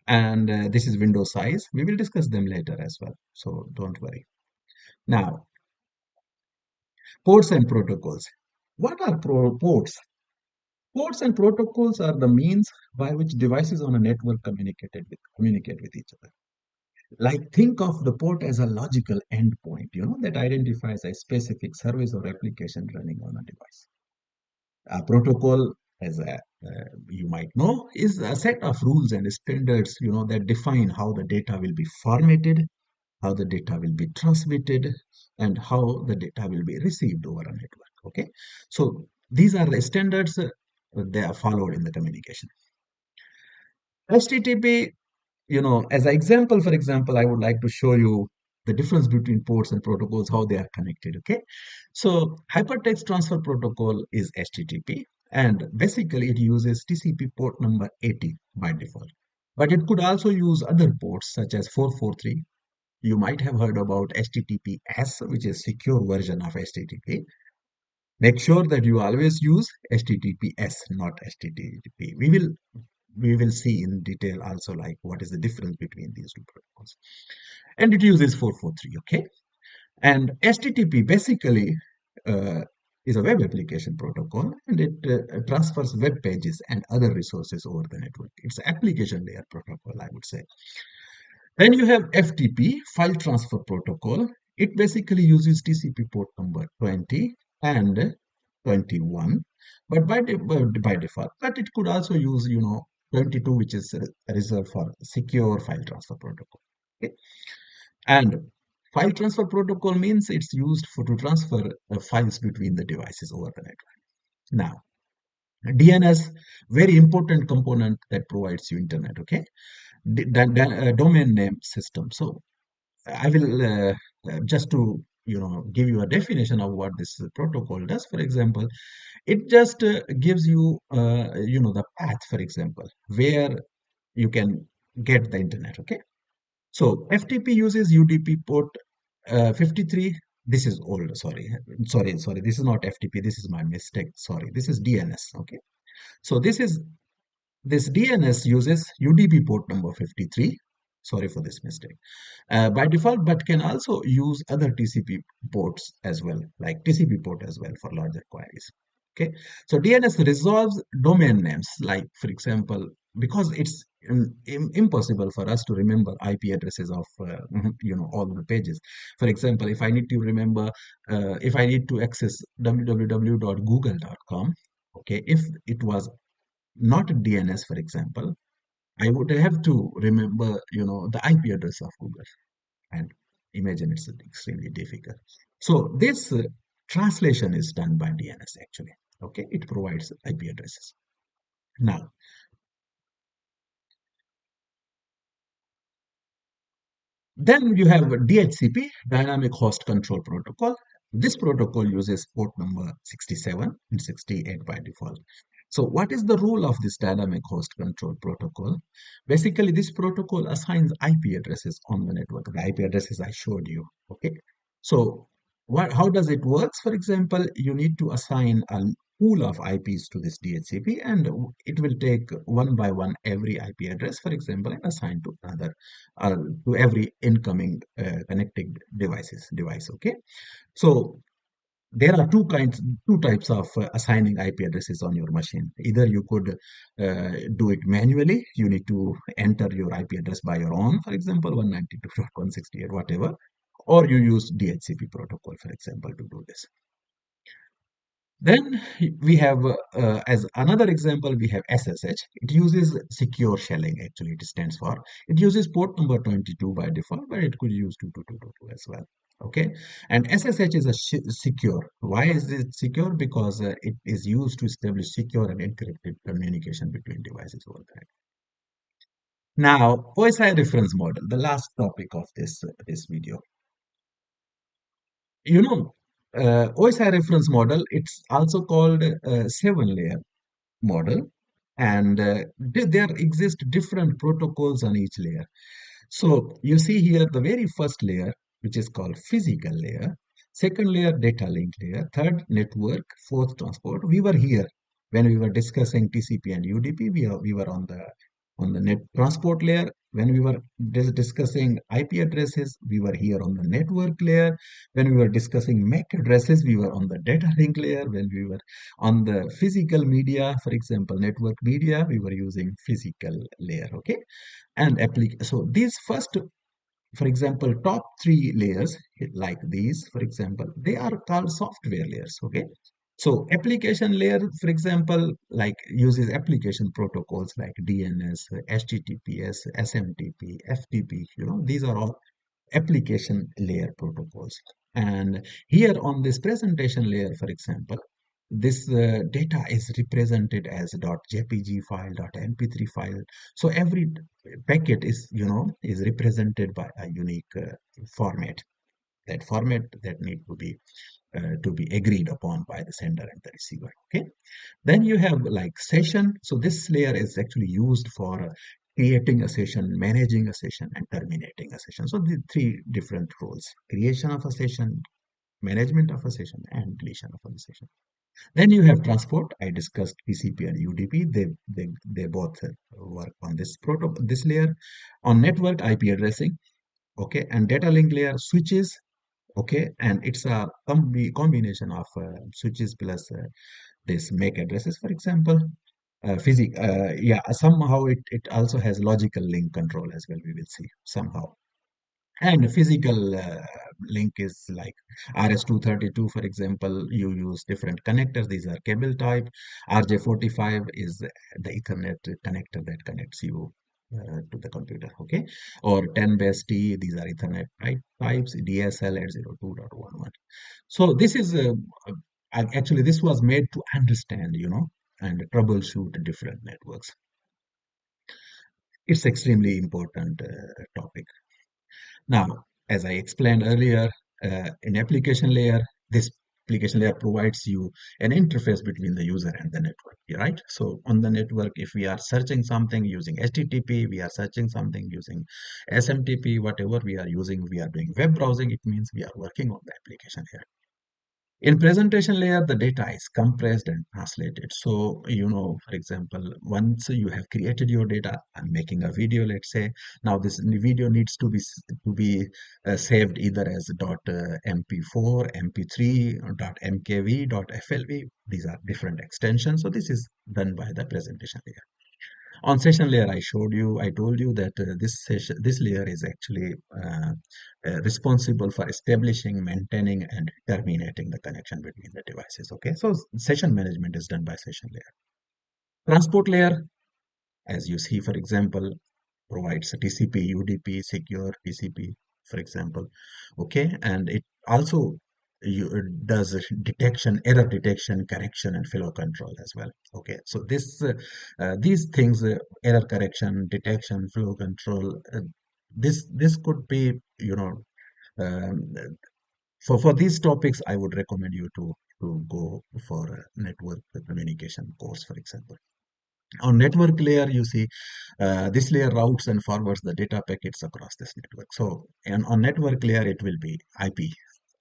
and this is window size. We will discuss them later as well, so don't worry. Now, ports and protocols. What are ports? Ports and protocols are the means by which devices on a network communicate with each other. Like, think of the port as a logical endpoint, that identifies a specific service or application running on a device. A protocol, as you might know, is a set of rules and standards, that define how the data will be formatted, how the data will be transmitted, and how the data will be received over a network. Okay, so these are the standards they are followed in the communication. HTTP, as an example, for example, I would like to show you the difference between ports and protocols, how they are connected, okay? So hypertext transfer protocol is HTTP, and basically it uses TCP port number 80 by default. But it could also use other ports such as 443. You might have heard about HTTPS, which is secure version of HTTP. Make sure that you always use HTTPS, not HTTP. We will see in detail also, like, what is the difference between these two protocols. And it uses 443, okay? And HTTP basically is a web application protocol, and it transfers web pages and other resources over the network. It's an application layer protocol, I would say. Then you have FTP, file transfer protocol. It basically uses TCP port number 20 and 21, but by default. But it could also use, 22, which is reserved for secure file transfer protocol. Okay? And File transfer protocol means it's used to transfer files between the devices over the network. Now, DNS, very important component that provides you internet, okay? Domain name system. So I will just to give you a definition of what this protocol does. For example, it just gives you the path, for example, where you can get the internet. Okay, so FTP uses UDP port 53. This is old. Sorry. This is not FTP. This is my mistake. Sorry. This is DNS. Okay. So this DNS uses UDP port number 53. Sorry for this mistake. By default, but can also use other TCP ports as well, like TCP port as well for larger queries. Okay, so DNS resolves domain names, like for example, because it's impossible for us to remember IP addresses of all the pages. For example, if I need to remember, if I need to access www.google.com, okay, if it was not DNS, for example, I would have to remember, the IP address of Google, and imagine it's extremely difficult. So this translation is done by DNS actually. Okay, it provides IP addresses. Now, then you have DHCP, Dynamic Host Control Protocol. This protocol uses port number 67 and 68 by default. So what is the role of this dynamic host control protocol? Basically, this protocol assigns IP addresses on the network, the IP addresses I showed you. Okay. So how does it work? For example, you need to assign a pool of IPs to this DHCP, and it will take one by one every IP address, for example, and assign to another, to every incoming connected device. Okay. So there are two types of assigning IP addresses on your machine. Either you could do it manually. You need to enter your IP address by your own, for example, 192.168, whatever, or you use DHCP protocol, for example, to do this. Then we have, as another example, we have SSH. It uses secure shelling, actually, it stands for. It uses port number 22 by default, but it could use 2222 as well. Okay, and SSH is a secure. Why is it secure? Because it is used to establish secure and encrypted communication between devices over the net. Now, OSI reference model, the last topic of this video. You know, OSI reference model, it's also called 7-layer model, and there exist different protocols on each layer. So you see here the very first layer, which is called physical layer, second layer data link layer, third network, fourth transport. We were here when we were discussing TCP and UDP. We were on the net transport layer. When we were discussing IP addresses, we were here on the network layer. When we were discussing MAC addresses, we were on the data link layer. When we were on the physical media, for example, network media, we were using physical layer. Okay, and so these first, for example, top three layers like these, for example, they are called software layers. Okay, so application layer, for example, like uses application protocols like DNS, HTTPS, SMTP, FTP. These are all application layer protocols. And here on this presentation layer, for example, this data is represented as .jpg file, .mp3 file. So every packet is represented by a unique format. That format that need to be agreed upon by the sender and the receiver. Okay. Then you have like session. So this layer is actually used for creating a session, managing a session, and terminating a session. So the three different roles: creation of a session, management of a session, and deletion of a session. Then you have transport. I discussed TCP and UDP. They both work on this layer. On network, IP addressing. Okay, and data link layer, switches. Okay, and it's a combination of switches plus this MAC addresses, for example. Yeah, somehow it also has logical link control as well. We will see somehow. And physical link is like RS-232, for example. You use different connectors. These are cable type. RJ45 is the Ethernet connector that connects you to the computer, okay? Or 10 base T, these are Ethernet types, DSL 802.11. So this is actually this was made to understand, and troubleshoot different networks. It's extremely important topic. Now, as I explained earlier, in application layer, this application layer provides you an interface between the user and the network, right? So on the network, if we are searching something using HTTP, we are searching something using SMTP, whatever we are using, we are doing web browsing, it means we are working on the application layer. In presentation layer, the data is compressed and translated. So, for example, once you have created your data, I'm making a video, let's say, now this video needs to be saved either as .mp4, mp3, or .mkv, .flv. These are different extensions. So this is done by the presentation layer. On session layer, I told you that this layer is actually responsible for establishing, maintaining, and terminating the connection between the devices. Okay, so session management is done by session layer. Transport layer, as you see, for example, provides a TCP UDP, secure TCP, for example. Okay, and it also does error detection, correction, and flow control as well. Okay, so these things, error correction, detection, flow control, this could be, um, for these topics, I would recommend you to go for a network communication course, for example. On network layer, you see this layer routes and forwards the data packets across this network. So, and on network layer, it will be IP,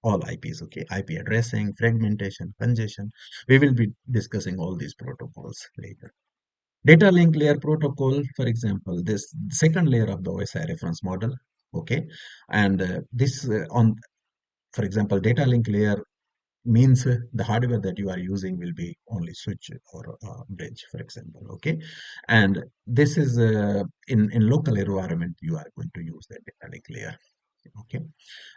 all IPs, okay? IP addressing, fragmentation, congestion. We will be discussing all these protocols later. Data link layer protocol, for example, this second layer of the OSI reference model, okay? And for example, data link layer means the hardware that you are using will be only switch or bridge, for example, okay? And this is in local environment, you are going to use the data link layer, okay?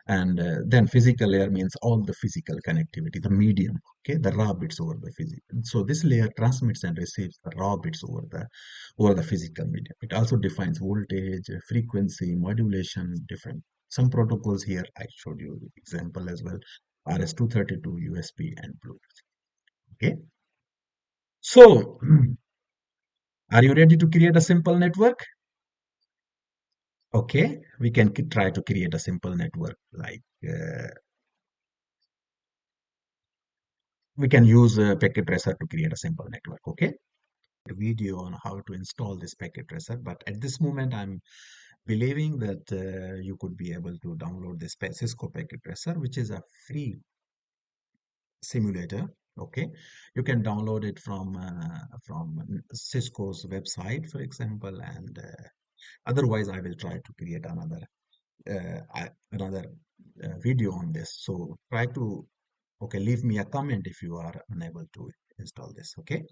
And then physical layer means all the physical connectivity, the medium, okay, the raw bits over the physical. So this layer transmits and receives the raw bits over the physical medium. It also defines voltage, frequency, modulation, different. Some protocols here I showed you example as well. RS-232, USB, and Bluetooth. Okay. So, are you ready to create a simple network? Okay, we can try to create a simple network like we can use a packet tracer to create a simple network. Okay, a video on how to install this packet tracer, but at this moment I'm believing that you could be able to download this Cisco packet tracer, which is a free simulator. Okay, you can download it from Cisco's website, for example, and otherwise I will try to create another video on this. So try to, okay, leave me a comment if you are unable to install this. Okay,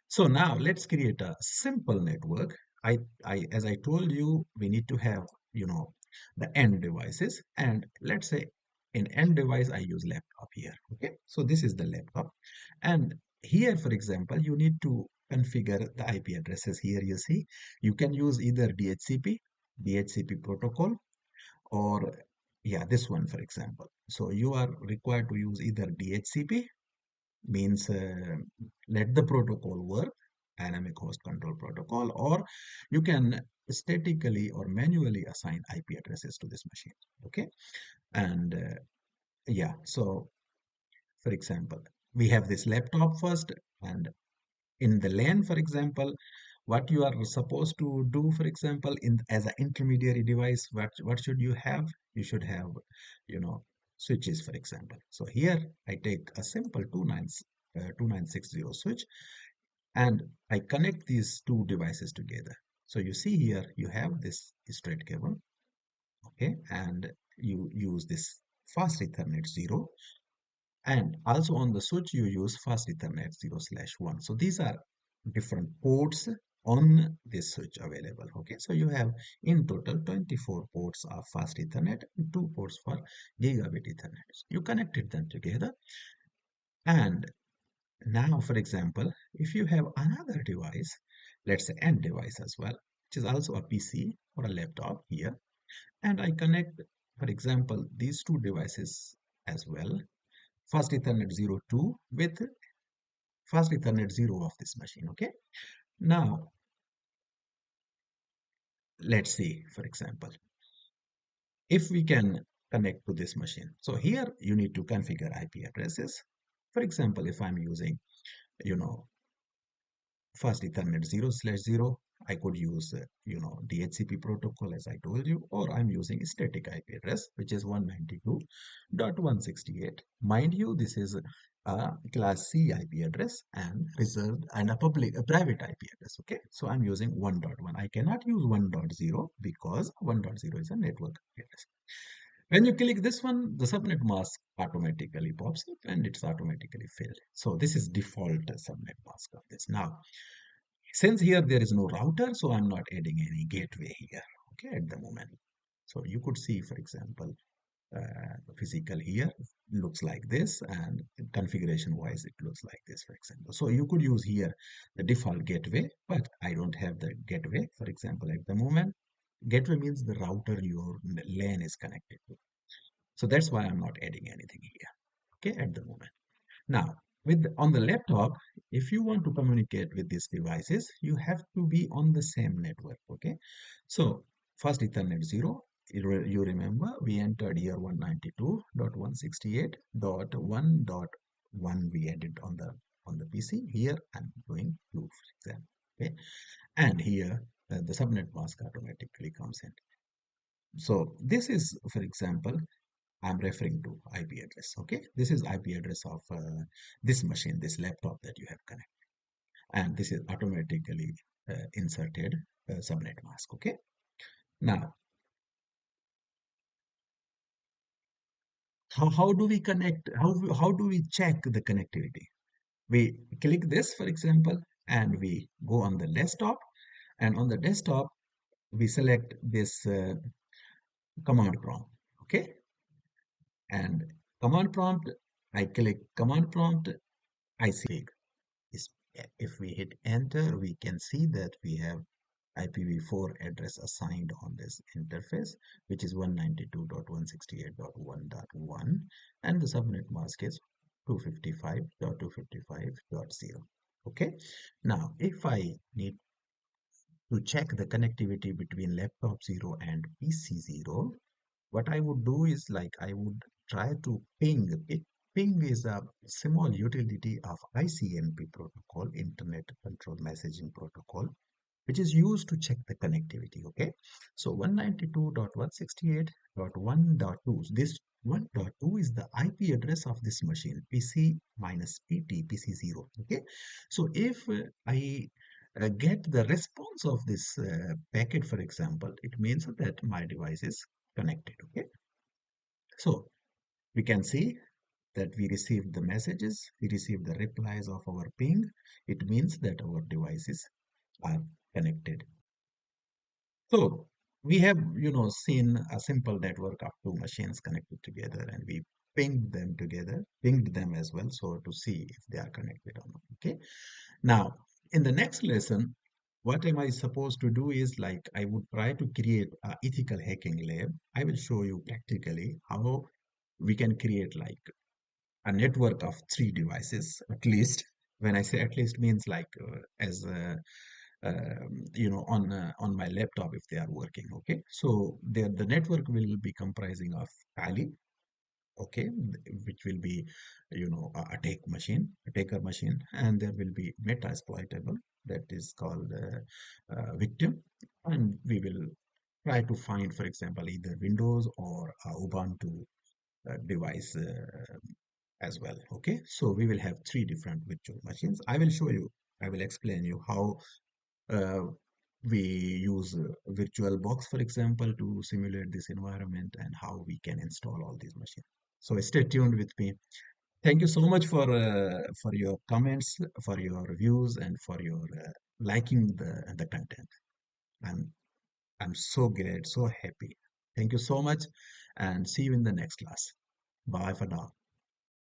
so now let's create a simple network. As I told you, we need to have, the end devices. And let's say in end device, I use laptop here. Okay, so this is the laptop. And here, for example, you need to configure the IP addresses. Here you see, you can use either DHCP protocol, or yeah, this one, for example. So you are required to use either DHCP, means let the protocol work, dynamic host control protocol, or you can statically or manually assign IP addresses to this machine. Okay, and yeah, so for example, we have this laptop first, and in the LAN, for example, what you are supposed to do, for example, in as an intermediary device, what should you have? You should have, switches, for example. So here I take a simple 2960 switch, and I connect these two devices together. So you see here you have this straight cable, okay, and you use this fast Ethernet 0, and also on the switch, you use fast Ethernet 0/1. So these are different ports on this switch available. Okay, so you have in total 24 ports of fast Ethernet and 2 ports for gigabit Ethernet. You connected them together. And now, for example, if you have another device, let's say end device as well, which is also a PC or a laptop here, and I connect, for example, these two devices as well, fast Ethernet 02 with fast Ethernet 0 of this machine. Okay, now let's see, for example, if we can connect to this machine. So here you need to configure IP addresses. For example, if I'm using, you know, fast Ethernet 0/0, I could use, DHCP protocol as I told you, or I'm using static IP address, which is 192.168. Mind you, this is a class C IP address and reserved and a private IP address. Okay, so I'm using 1.1. I cannot use 1.0 because 1.0 is a network IP address. When you click this one, the subnet mask automatically pops up and it's automatically filled. So this is default subnet mask of this. Now, since here there is no router, so I'm not adding any gateway here, okay, at the moment. So you could see, for example, physical here looks like this, and configuration wise it looks like this, for example. So you could use here the default gateway, but I don't have the gateway, for example, at the moment. Gateway means the router your LAN is connected to. So that's why I'm not adding anything here, okay, at the moment. Now, on the laptop, if you want to communicate with these devices, you have to be on the same network, okay? So, first Ethernet 0, you remember, we entered here 192.168.1.1 we added on the PC. Here I'm doing 2, for example, okay? And here the subnet mask automatically comes in. So this is, for example, I'm referring to IP address. Okay, this is IP address of this machine, this laptop that you have connected, and this is automatically inserted subnet mask. Okay, now how do we connect? How do we check the connectivity? We click this, for example, and we go on the desktop, and on the desktop we select this command prompt. Okay, and command prompt, I click command prompt, I see is, if we hit enter, we can see that we have IPv4 address assigned on this interface, which is 192.168.1.1, and the subnet mask is 255.255.0. Okay, now if I need to check the connectivity between laptop 0 and PC 0, what I would do is, like, I would try to ping it. Ping is a small utility of ICMP protocol, Internet Control Messaging Protocol, which is used to check the connectivity. Okay, so 192.168.1.2, this 1.2 is the IP address of this machine, PC minus PT, PC0. Okay, so if I get the response of this packet, for example, it means that my device is connected. Okay, so we can see that we received the messages, we received the replies of our ping. It means that our devices are connected. So we have, seen a simple network of two machines connected together, and we pinged them as well, so to see if they are connected or not. Okay. Now, in the next lesson, what am I supposed to do is, like, I would try to create an ethical hacking lab. I will show you practically how we can create like a network of 3 devices at least. When I say at least, means like as on my laptop if they are working. Okay, so the network will be comprising of Kali, okay, which will be, a taker machine, and there will be meta exploitable, that is called victim, and we will try to find, for example, either Windows or Ubuntu device as well. Okay, so we will have 3 different virtual machines. I will explain you how uh, we use VirtualBox, for example, to simulate this environment, and how we can install all these machines. So stay tuned with me. Thank you so much for your comments, for your reviews, and for your liking the content. I'm I'm so great, so happy. Thank you so much, and see you in the next class. Bye for now.